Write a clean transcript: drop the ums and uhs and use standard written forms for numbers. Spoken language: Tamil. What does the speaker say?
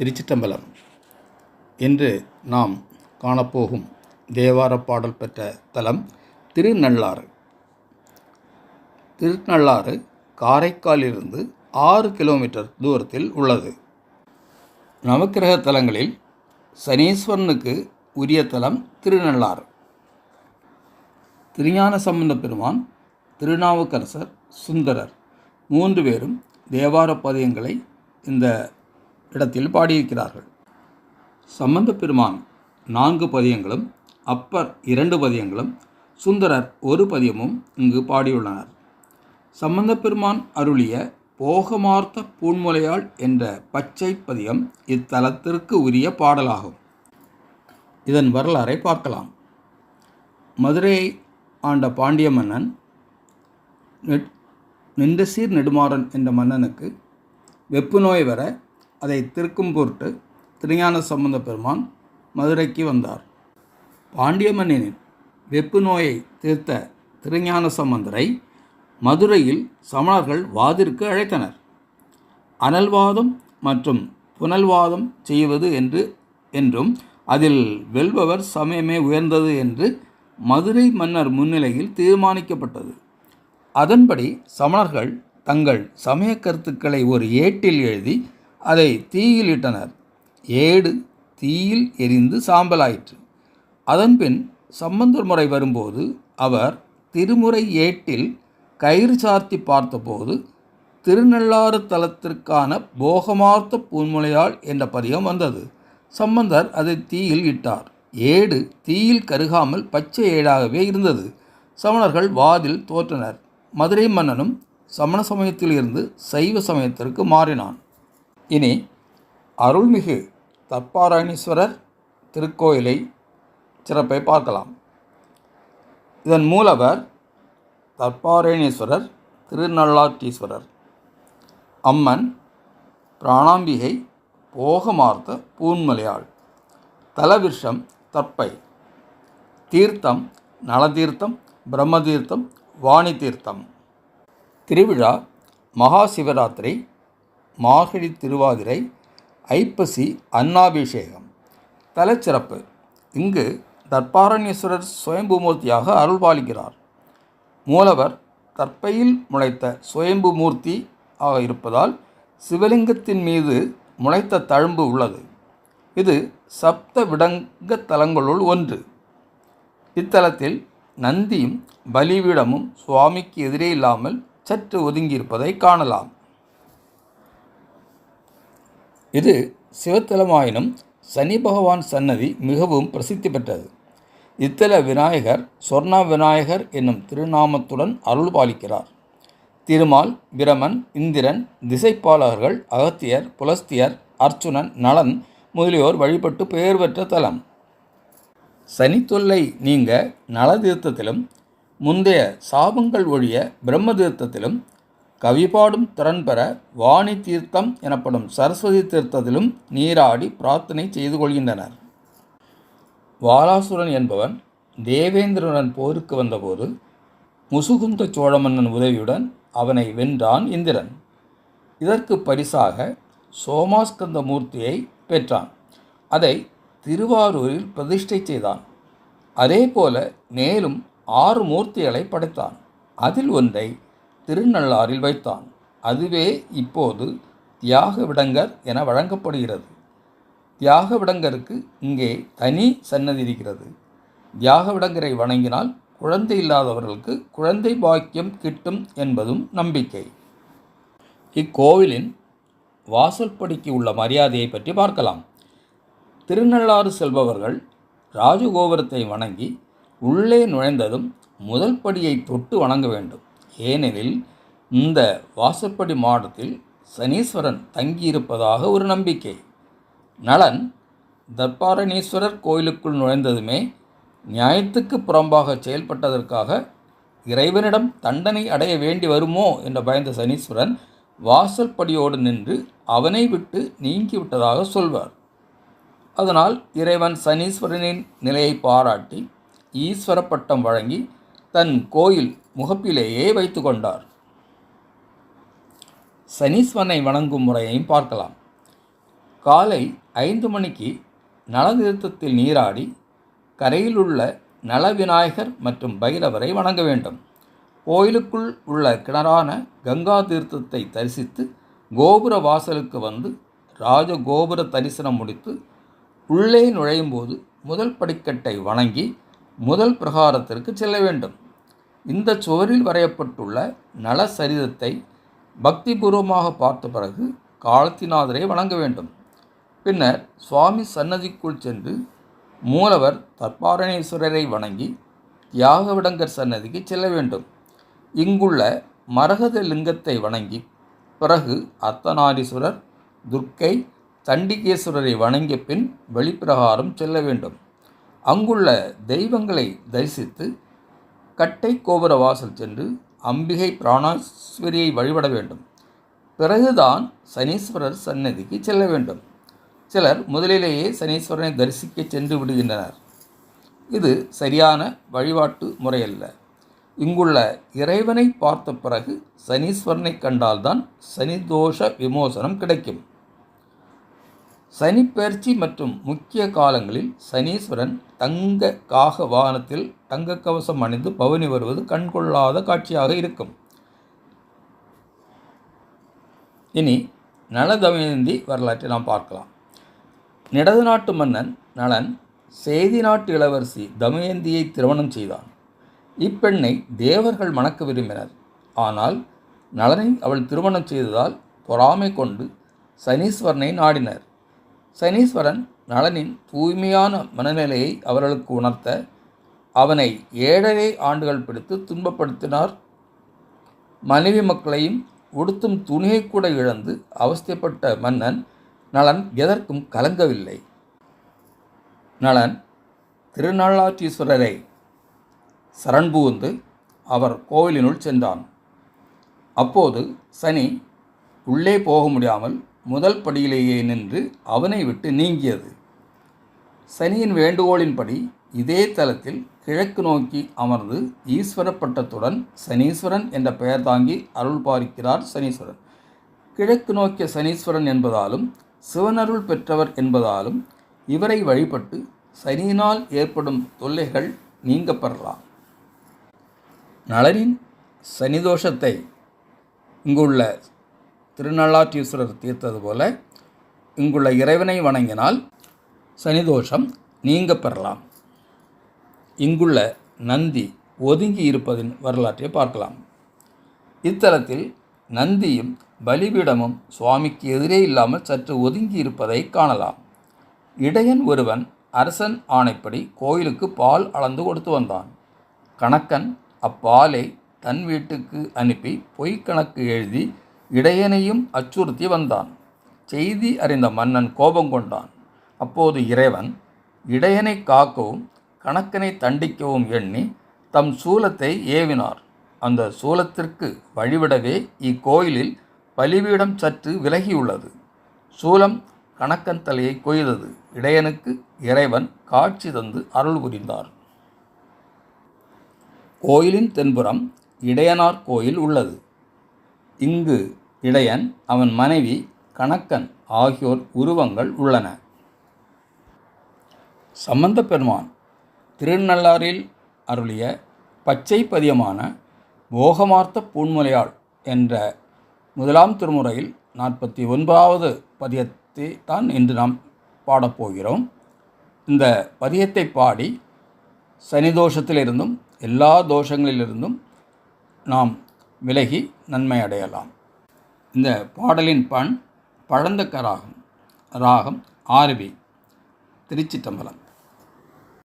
திருச்சிற்றம்பலம். இன்று நாம் காணப்போகும் தேவார பாடல் பெற்ற தலம் திருநள்ளாறு. திருநள்ளாறு காரைக்காலிலிருந்து 6 கிலோமீட்டர் தூரத்தில் உள்ளது. நவக்கிரக தலங்களில் சனீஸ்வரனுக்கு உரிய தலம் திருநள்ளாறு. திருஞான சம்பந்த பெருமான், திருநாவுக்கரசர், சுந்தரர் 3 பேரும் தேவார பதியங்களை இந்த இடத்தில் பாடியிருக்கிறார்கள். சம்பந்த பெருமான் 4 பதியங்களும், அப்பர் 2 பதியங்களும், சுந்தரர் 1 பதியமும் இங்கு பாடியுள்ளனர். சம்பந்த பெருமான் அருளிய போகமார்த்த பூன்முலையாள் என்ற பச்சை பதியம் இத்தலத்திற்கு உரிய பாடலாகும். இதன் வரலாறை பார்க்கலாம். மதுரையை ஆண்ட பாண்டிய மன்னன் நின்றசீர் நெடுமாறன் என்ற மன்னனுக்கு வெப்பு நோய் வர அதை தீர்க்கும் பொருட்டு திருஞான சம்பந்த பெருமான் மதுரைக்கு வந்தார். பாண்டிய மன்னனின் வெப்பு நோயை தீர்த்த திருஞான சம்பந்தரை மதுரையில் சமணர்கள் வாதிற்கு அழைத்தனர். அனல்வாதம் மற்றும் புனல்வாதம் செய்வது என்றும் அதில் வெல்பவர் சமயமே உயர்ந்தது என்று மதுரை மன்னர் முன்னிலையில் தீர்மானிக்கப்பட்டது. அதன்படி சமணர்கள் தங்கள் சமய கருத்துக்களை ஒரு ஏட்டில் எழுதி அதை தீயில் இட்டனர். ஏடு தீயில் எரிந்து சாம்பலாயிற்று. அதன்பின் சம்பந்தர் முறை வரும்போது அவர் திருமுறை ஏட்டில் கயிறு சார்த்தி பார்த்தபோது திருநள்ளாறு தலத்திற்கான போகமார்த்த பூன்முலையாள் என்ற பதியம் வந்தது. சம்பந்தர் அதை தீயில் இட்டார். ஏடு தீயில் கருகாமல் பச்சை ஏடாகவே இருந்தது. சமணர்கள் வாதில் தோற்றனர். மதுரை மன்னனும் சமண சமயத்தில் இருந்து சைவ சமயத்திற்கு மாறினான். இனி அருள்மிகு தர்பாரண்யேஸ்வரர் திருக்கோயிலை சிறப்பை பார்க்கலாம். இதன் மூலவர் தர்பாரண்யேஸ்வரர் திருநள்ளாற்றீஸ்வரர். அம்மன் பிராணாம்பிகை போகமார்த்த பூன்முலையாள். தலவிருஷம் தர்ப்பை. தீர்த்தம் நலதீர்த்தம், பிரம்மதீர்த்தம், வாணி தீர்த்தம். திருவிழா மகா சிவராத்திரி, மார்கழி திருவாதிரை, ஐப்பசி அன்னாபிஷேகம். தலச்சிறப்பு: இங்கு தர்பாரண்யேஸ்வரர் சுயம்புமூர்த்தியாக அருள்பாலிக்கிறார். மூலவர் தர்ப்பையில் முளைத்த சுயம்புமூர்த்தி ஆக இருப்பதால் சிவலிங்கத்தின் மீது முளைத்த தழும்பு உள்ளது. இது சப்த விடங்க தலங்களுள் ஒன்று. இத்தலத்தில் நந்தியும் பலிபீடமும் சுவாமிக்கு எதிரே இல்லாமல் சற்று ஒதுங்கியிருப்பதை காணலாம். இது சிவத்தலமாயினும் சனி பகவான் சன்னதி மிகவும் பிரசித்தி பெற்றது. இத்தல விநாயகர் சொர்ண விநாயகர் என்னும் திருநாமத்துடன் அருள் பாலிக்கிறார். திருமால், பிரமன், இந்திரன், திசைப்பாலகர்கள், அகத்தியர், புலஸ்தியர், அர்ச்சுனன், நளன் முதலியோர் வழிபட்டு பெயர் பெற்ற தலம். சனி தொல்லை நீங்க நலதீர்த்தத்திலும், முந்தைய சாபங்கள் ஒழிய பிரம்ம தீர்த்தத்திலும், கவிபாடும் திறன் பெற வாணி தீர்த்தம் எனப்படும் சரஸ்வதி தீர்த்தத்திலும் நீராடி பிரார்த்தனை செய்து கொள்கின்றனர். வாலாசுரன் என்பவன் தேவேந்திரனுடன் போருக்கு வந்தபோது முசுகுந்த சோழ மன்னன் உதவியுடன் அவனை வென்றான் இந்திரன். இதற்கு பரிசாக சோமாஸ்கந்த மூர்த்தியை பெற்றான். அதை திருவாரூரில் பிரதிஷ்டை செய்தான். அதேபோல மேலும் 6 மூர்த்திகளை படைத்தான். அதில் ஒன்றை திருநள்ளாறில் வைத்தான். அதுவே இப்போது தியாகவிடங்கர் என வழங்கப்படுகிறது. தியாகவிடங்கருக்கு இங்கே தனி சன்னதி இருக்கிறது. தியாகவிடங்கரை வணங்கினால் குழந்தை இல்லாதவர்களுக்கு குழந்தை பாக்கியம் கிட்டும் என்பதும் நம்பிக்கை. இக்கோவிலின் வாசல்படிக்கு உள்ள மரியாதையை பற்றி பார்க்கலாம். திருநள்ளாறு செல்பவர்கள் ராஜகோபுரத்தை வணங்கி உள்ளே நுழைந்ததும் முதல் படியை தொட்டு வணங்க வேண்டும். ஏனெனில் இந்த வாசற்படி மாடத்தில் சனீஸ்வரன் தங்கியிருப்பதாக ஒரு நம்பிக்கை. நளன் தர்பாரண்யேஸ்வரர் கோயிலுக்குள் நுழைந்ததுமே நியாயத்துக்கு புறம்பாக செயல்பட்டதற்காக இறைவனிடம் தண்டனை அடைய வேண்டி வருமோ என்று பயந்த சனீஸ்வரன் வாசல் படியோடு நின்று அவனை விட்டு நீங்கிவிட்டதாக சொல்வார். அதனால் இறைவன் சனீஸ்வரனின் நிலையை பாராட்டி ஈஸ்வர பட்டம் வழங்கி தன் கோயில் முகப்பிலேயே வைத்து கொண்டார். சனீஸ்வரனை வணங்கும் முறையையும் பார்க்கலாம். காலை 5 மணிக்கு நலதீர்த்தத்தில் நீராடி கரையிலுள்ள நலவிநாயகர் மற்றும் பைரவரை வணங்க வேண்டும். கோயிலுக்குள் உள்ள கிணறான கங்கா தீர்த்தத்தை தரிசித்து கோபுர வாசலுக்கு வந்து ராஜகோபுர தரிசனம் முடித்து உள்ளே நுழையும்போது முதல் படிக்கட்டை வணங்கி முதல் பிரகாரத்திற்கு செல்ல வேண்டும். இந்த சுவரில் வரையப்பட்டுள்ள நல சரிதத்தை பக்திபூர்வமாக பார்த்த பிறகு காலத்திநாதரை வணங்க வேண்டும். பின்னர் சுவாமி சன்னதிக்குள் சென்று மூலவர் தர்பாரணேஸ்வரரை வணங்கி தியாகவிடங்கர் சன்னதிக்கு செல்ல வேண்டும். இங்குள்ள மரகத லிங்கத்தை வணங்கி பிறகு அர்த்தநாரீஸ்வரர், துர்க்கை, சண்டிகேஸ்வரரை வணங்கிய பின் வெளிப்பிரகாரம் செல்ல வேண்டும். அங்குள்ள தெய்வங்களை தரிசித்து கட்டை கோபுர வாசல் சென்று அம்பிகை பிராணேஸ்வரியை வழிபட வேண்டும். பிறகுதான் சனீஸ்வரர் சன்னதிக்கு செல்ல வேண்டும். சிலர் முதலிலேயே சனீஸ்வரனை தரிசிக்க சென்று விடுகின்றனர். இது சரியான வழிபாட்டு முறையல்ல. இங்குள்ள இறைவனை பார்த்த பிறகு சனீஸ்வரனை கண்டால்தான் சனிதோஷ விமோசனம் கிடைக்கும். சனிப்பெயர்ச்சி மற்றும் முக்கிய காலங்களில் சனீஸ்வரன் தங்க காக வாகனத்தில் தங்க கவசம் அணிந்து பவனி வருவது கண்கொள்ளாத காட்சியாக இருக்கும். இனி நல தமயந்தி வரலாற்றை நாம் பார்க்கலாம். நிடது நாட்டு மன்னன் நலன் சேதி நாட்டு இளவரசி தமயந்தியை திருமணம் செய்தான். இப்பெண்ணை தேவர்கள் மணக்க விரும்பினர். ஆனால் நலனை அவள் திருமணம் செய்ததால் பொறாமை கொண்டு சனீஸ்வரனை நாடினர். சனீஸ்வரன் நலனின் தூய்மையான மனநிலையை அவர்களுக்கு உணர்த்த அவனை 7.5 ஆண்டுகள் பிடித்து துன்பப்படுத்தினார். மனைவி மக்களையும் உடுத்தும் துணியை கூட இழந்து அவஸ்தைப்பட்ட மன்னன் நலன் எதற்கும் கலங்கவில்லை. நலன் திருநள்ளாற்றீஸ்வரரை சரண்புகுந்து அவர் கோவிலினுள் சென்றான். அப்போது சனி உள்ளே போக முடியாமல் முதல் படியிலேயே நின்று அவனை விட்டு நீங்கியது. சனியின் வேண்டுகோளின்படி இதே தலத்தில் கிழக்கு நோக்கி அமர்ந்து ஈஸ்வர பட்டத்துடன் சனீஸ்வரன் என்ற பெயர் தாங்கி அருள் பாலிக்கிறார் சனீஸ்வரன். கிழக்கு நோக்கிய சனீஸ்வரன் என்பதாலும் சிவனருள் பெற்றவர் என்பதாலும் இவரை வழிபட்டு சனியினால் ஏற்படும் தொல்லைகள் நீங்க பெறலாம். நலனின் சனிதோஷத்தை இங்குள்ள திருநள்ளாற்றீஸ்வரர் தீர்த்தது போல இங்குள்ள இறைவனை வணங்கினால் சனிதோஷம் நீங்க பெறலாம். இங்குள்ள நந்தி ஒதுங்கி இருப்பதின் வரலாற்றை பார்க்கலாம். இத்தலத்தில் நந்தியும் பலிபீடமும் சுவாமிக்கு எதிரே இல்லாமல் சற்று ஒதுங்கி இருப்பதை காணலாம். இடையன் ஒருவன் அரசன் ஆணைப்படி கோயிலுக்கு பால் அளந்து கொடுத்து வந்தான். கணக்கன் அப்பாலை தன் வீட்டுக்கு அனுப்பி பொய்க்கணக்கு எழுதி இடையனையும் அச்சுறுத்தி வந்தான். செய்தி அறிந்த மன்னன் கோபம் கொண்டான். அப்போது இறைவன் இடையனை காக்கவும் கணக்கனை தண்டிக்கவும் எண்ணி தம் சூலத்தை ஏவினார். அந்த சூலத்திற்கு வழிவிடவே இக்கோயிலில் பலிபீடம் சற்று விலகியுள்ளது. சூலம் கணக்கன் தலையை கொய்தது. இடையனுக்கு இறைவன் காட்சி தந்து அருள் புரிந்தார். கோயிலின் தென்புறம் இடையனார் கோயில் உள்ளது. இங்கு இடையன், அவன் மனைவி கணக்கன் ஆகியோர் உருவங்கள் உள்ளன. சம்பந்த பெருமான் திருநள்ளாறில் அருளிய பச்சை பதியமான போகமார்த்த பூன்முலையாள் என்ற 1ஆம் திருமுறையில் 49வது பதியத்தை தான் இன்று நாம் பாடப்போகிறோம். இந்த பதியத்தை பாடி சனிதோஷத்திலிருந்தும் எல்லா தோஷங்களிலிருந்தும் நாம் விலகி நன்மை அடையலாம். இந்த பாடலின் பண் பழந்தக்க ராகம். ராகம் ஆரவி. திருச்சிற்றம்பலம்.